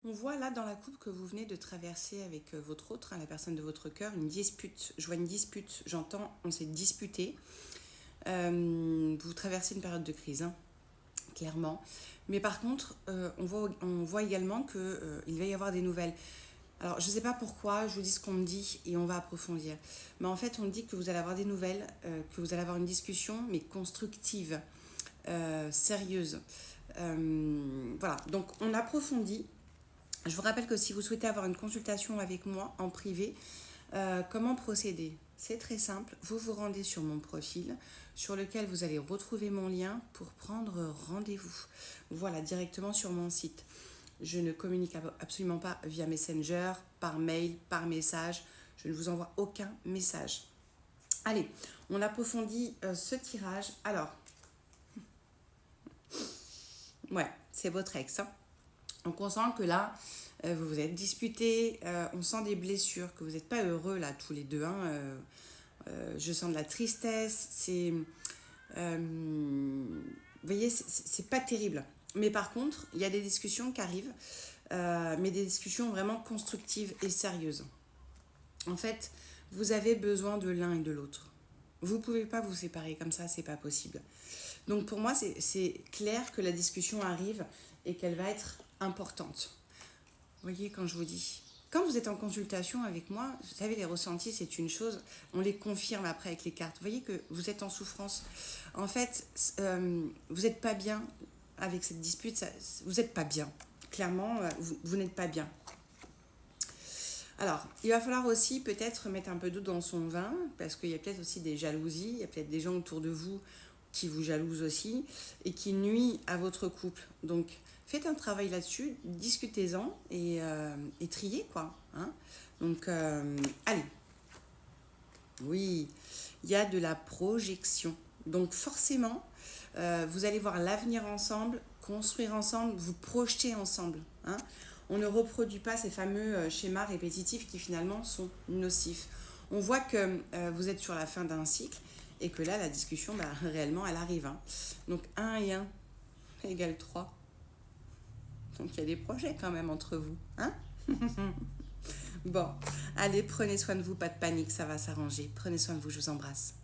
On voit là dans la coupe que vous venez de traverser avec votre autre, la personne de votre cœur, une dispute. Je vois une dispute, j'entends, on s'est disputé. Vous traversez une période de crise, clairement. Mais par contre, on voit également qu'il va y avoir des nouvelles. Alors, je ne sais pas pourquoi, je vous dis ce qu'on me dit et on va approfondir. Mais en fait, on me dit que vous allez avoir des nouvelles, que vous allez avoir une discussion, mais constructive, sérieuse. Voilà, donc on approfondit. Je vous rappelle que si vous souhaitez avoir une consultation avec moi en privé, comment procéder? C'est très simple, vous vous rendez sur mon profil sur lequel vous allez retrouver mon lien pour prendre rendez-vous. Voilà, directement sur mon site. Je ne communique absolument pas via Messenger, par mail, par message. Je ne vous envoie aucun message. Allez, on approfondit ce tirage. Alors, ouais, c'est votre ex. Donc on sent que là, vous vous êtes disputés, on sent des blessures, que vous n'êtes pas heureux là tous les deux. Je sens de la tristesse, vous voyez, c'est pas terrible. Mais par contre, il y a des discussions qui arrivent, mais des discussions vraiment constructives et sérieuses. En fait, vous avez besoin de l'un et de l'autre. Vous ne pouvez pas vous séparer comme ça, c'est pas possible. Donc pour moi, c'est clair que la discussion arrive et qu'elle va être importante. Vous voyez, quand je vous dis, quand vous êtes en consultation avec moi, vous savez, les ressentis, c'est une chose, on les confirme après avec les cartes. Vous voyez que vous êtes en souffrance. En fait, vous n'êtes pas bien avec cette dispute, vous n'êtes pas bien. Clairement, vous n'êtes pas bien. Alors, il va falloir aussi peut-être mettre un peu d'eau dans son vin, parce qu'il y a peut-être aussi des jalousies, il y a peut-être des gens autour de vous qui vous jalousent aussi, et qui nuisent à votre couple. Donc, faites un travail là-dessus, discutez-en, et triez, quoi. Donc, allez. Oui, il y a de la projection. Donc, forcément, vous allez voir l'avenir ensemble, construire ensemble, vous projeter ensemble. On ne reproduit pas ces fameux schémas répétitifs qui finalement sont nocifs. On voit que vous êtes sur la fin d'un cycle et que là, la discussion, réellement, elle arrive. Donc 1 et 1 égale 3. Donc il y a des projets quand même entre vous. Bon, allez, prenez soin de vous, pas de panique, ça va s'arranger. Prenez soin de vous, je vous embrasse.